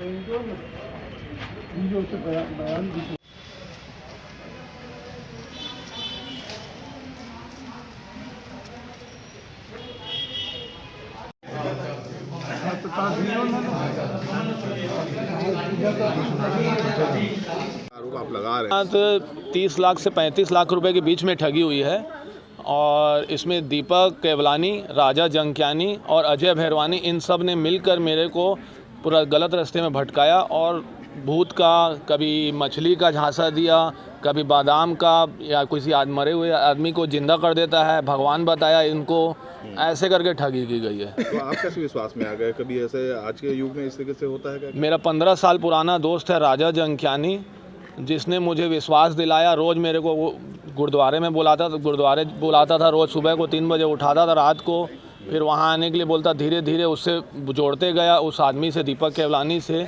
आरोप आप लगा रहे हैं। तो 30 लाख से 35 लाख रुपए के बीच में ठगी हुई है और इसमें दीपक केवलानी, राजा जंकियानी और अजय भैरवानी इन सब ने मिलकर मेरे को पूरा गलत रास्ते में भटकाया और भूत का, कभी मछली का झांसा दिया, कभी बादाम का, या किसी मरे हुए आदमी को जिंदा कर देता है, भगवान बताया इनको, ऐसे करके ठगी की गई है। तो आप कैसे विश्वास में आ गए? कभी ऐसे आज के युग में इस तरीके से होता है क्या? मेरा 15 साल पुराना दोस्त है राजा जंकियानी, जिसने मुझे विश्वास दिलाया। रोज़ मेरे को वो गुरुद्वारे में बुलाता था, रोज़ सुबह को 3 बजे उठाता था, रात को फिर वहाँ आने के लिए बोलता। धीरे धीरे उससे जोड़ते गया, उस आदमी से, दीपक केवलानी से।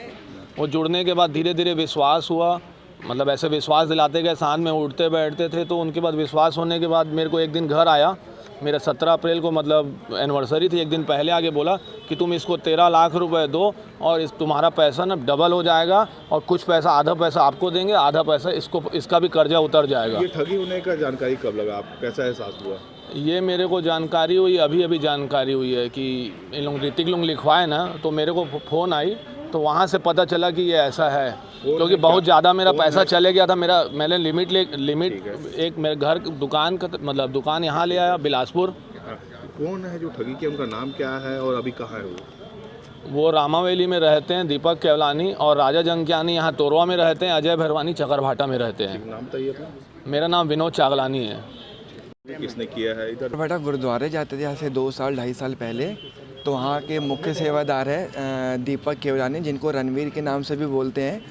वो जुड़ने के बाद धीरे धीरे विश्वास हुआ, मतलब ऐसे विश्वास दिलाते गए, साथ में उठते बैठते थे। तो उनके बाद विश्वास होने के बाद मेरे को एक दिन घर आया, मेरा 17 अप्रैल को मतलब एनिवर्सरी थी, एक दिन पहले आके बोला कि तुम इसको 13 लाख रुपए दो और तुम्हारा पैसा ना डबल हो जाएगा और कुछ पैसा, आधा पैसा आपको देंगे, आधा पैसा इसका भी कर्जा उतर जाएगा। ये ठगी होने का जानकारी कब लगा आपको? कैसा एहसास हुआ? ये मेरे को जानकारी हुई अभी जानकारी हुई है कि इन लोग ऋतिक लोग लिखवाए ना, तो मेरे को फ़ोन आई, तो वहाँ से पता चला कि ये ऐसा है, क्योंकि बहुत ज़्यादा मेरा पैसा चले गया था। मैंने लिमिट एक मेरे घर दुकान का, मतलब दुकान यहाँ ले आया बिलासपुर। कौन है जो ठगी किया? उनका नाम क्या है और अभी कहाँ है वो रामावेली में रहते हैं, दीपक केवलानी, और राजा जंकियानी यहाँ तोरवा में रहते हैं, अजय भैरवानी चकरभाटा में रहते हैं। नाम बताइए अपना। मेरा नाम विनोद चागलानी है। किसने किया है? इधर बेटा गुरुद्वारे जाते थे यहाँ से 2 साल 2.5 साल पहले, तो वहाँ के मुख्य सेवादार है दीपक केवलानी, जिनको रणवीर के नाम से भी बोलते हैं।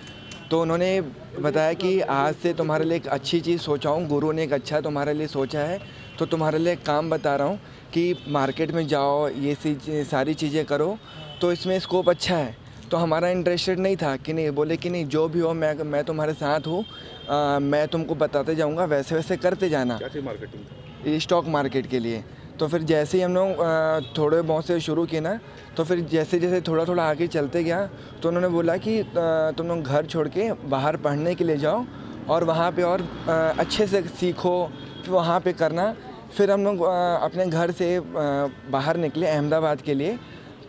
तो उन्होंने बताया कि आज से तुम्हारे लिए एक अच्छी चीज़ सोचा हूँ, गुरु ने एक अच्छा तुम्हारे लिए सोचा है, तो तुम्हारे लिए एक काम बता रहा हूँ कि मार्केट में जाओ, ये सारी चीज़ें करो, तो इसमें स्कोप अच्छा है। तो हमारा इंटरेस्टेड नहीं था कि नहीं, बोले कि नहीं जो भी हो मैं तुम्हारे साथ हूँ, मैं तुमको बताते जाऊँगा, वैसे वैसे करते जाना। क्या चीज़ मार्केटिंग? ये स्टॉक मार्केट के लिए। तो फिर जैसे ही हम लोग थोड़े बहुत से शुरू किए ना, तो फिर जैसे जैसे थोड़ा थोड़ा आगे चलते गया, तो उन्होंने बोला कि तुम लोग घर छोड़ के बाहर पढ़ने के लिए जाओ और वहाँ पे और अच्छे से सीखो, फिर वहाँ पे करना। फिर हम लोग अपने घर से बाहर निकले अहमदाबाद के लिए।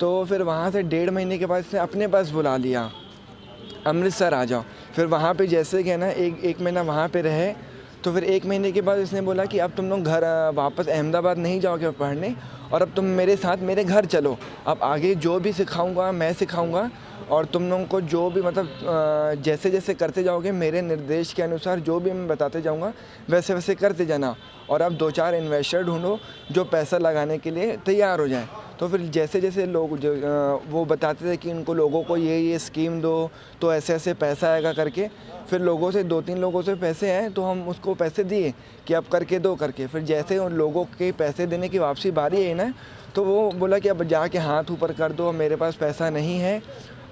तो फिर वहाँ से 1.5 महीने के बाद इसने अपने पास बुला लिया, अमृतसर आ जाओ। फिर वहाँ पे जैसे गए ना, एक महीना वहाँ पे रहे, तो फिर 1 महीने के बाद इसने बोला कि अब तुम लोग घर वापस अहमदाबाद नहीं जाओगे पढ़ने, और अब तुम मेरे साथ मेरे घर चलो, अब आगे जो भी सिखाऊंगा मैं सिखाऊंगा, और तुम लोगों को जो भी मतलब जैसे जैसे करते जाओगे मेरे निर्देश के अनुसार जो भी मैं बताते जाऊंगा वैसे वैसे करते जाना, और अब 2-4 इन्वेस्टर ढूंढो जो पैसा लगाने के लिए तैयार हो जाए। तो फिर जैसे जैसे लोग जो वो बताते थे कि इनको लोगों को ये स्कीम दो तो ऐसे ऐसे पैसा आएगा करके, फिर लोगों से 2-3 लोगों से पैसे आए, तो हम उसको पैसे दिए कि अब करके दो करके। फिर जैसे उन लोगों के पैसे देने की वापसी बारी आई ना, तो वो बोला कि अब जाके हाथ ऊपर कर दो, मेरे पास पैसा नहीं है,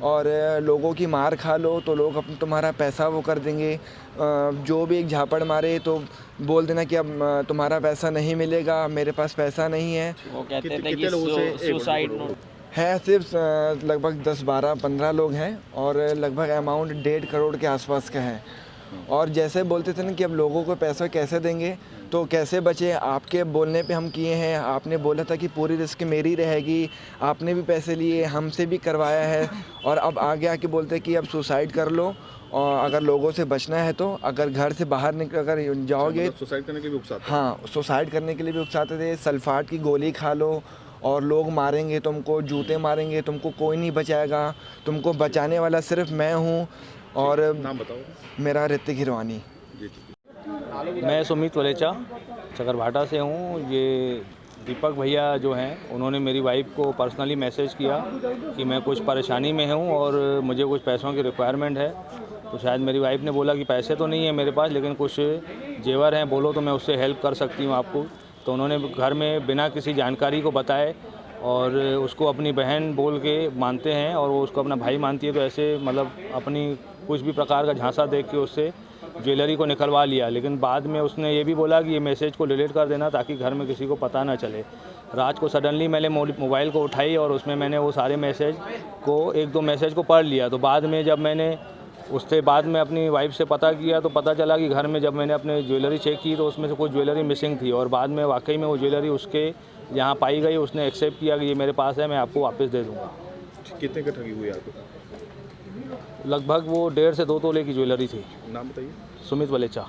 और लोगों की मार खा लो तो लोग अपना तुम्हारा पैसा वो कर देंगे। जो भी एक झापड़ मारे तो बोल देना कि अब तुम्हारा पैसा नहीं मिलेगा, मेरे पास पैसा नहीं है। वो कहते थे कि सुसाइड नोट है सिर्फ लगभग 10, 12, 15 लोग हैं, और लगभग अमाउंट 1.5 करोड़ के आसपास का है। और जैसे बोलते थे ना कि अब लोगों को पैसा कैसे देंगे, तो कैसे बचे, आपके बोलने पे हम किए हैं, आपने बोला था कि पूरी रिस्क मेरी रहेगी, आपने भी पैसे लिए, हमसे भी करवाया है, और अब आगे आके बोलते कि अब सुसाइड कर लो, और अगर लोगों से बचना है तो अगर घर से बाहर निकल अगर जाओगे, मतलब सुसाइड करने के भी उकसाते? हाँ, सुसाइड करने के लिए भी उकसाते थे। सल्फाट की गोली खा लो और लोग मारेंगे तुमको, जूते मारेंगे तुमको, कोई नहीं बचाएगा, तुमको बचाने वाला सिर्फ मैं हूँ। और नाम बताओ। मेरा ऋतिक हिरवानी। मैं सुमित वलेचा चकरभाटा से हूँ। ये दीपक भैया जो हैं, उन्होंने मेरी वाइफ को पर्सनली मैसेज किया कि मैं कुछ परेशानी में हूँ और मुझे कुछ पैसों की रिक्वायरमेंट है। तो शायद मेरी वाइफ ने बोला कि पैसे तो नहीं है मेरे पास, लेकिन कुछ जेवर हैं, बोलो तो मैं उससे हेल्प कर सकती हूँ आपको। तो उन्होंने घर में बिना किसी जानकारी को बताए और उसको अपनी बहन बोल के मानते हैं और वो उसको अपना भाई मानती है। तो ऐसे मतलब अपनी कुछ भी प्रकार का झांसा देख के उससे ज्वेलरी को निकलवा लिया, लेकिन बाद में उसने ये भी बोला कि ये मैसेज को डिलीट कर देना ताकि घर में किसी को पता ना चले। रात को सडनली मैंने मोबाइल को उठाई और उसमें मैंने वो सारे मैसेज को 1-2 मैसेज को पढ़ लिया। तो बाद में जब मैंने उससे बाद में अपनी वाइफ से पता किया तो पता चला कि घर में जब मैंने अपने ज्वेलरी चेक की तो उसमें से कुछ ज्वेलरी मिसिंग थी, और बाद में वाकई में वो ज्वेलरी उसके यहाँ पाई गई। उसने एक्सेप्ट किया कि ये मेरे पास है, मैं आपको वापस दे दूँगा। कितने का ठगी हुई आपको? लगभग वो 1.5 से 2 तोले की ज्वेलरी थी। नाम बताइए। सुमित वलेचा।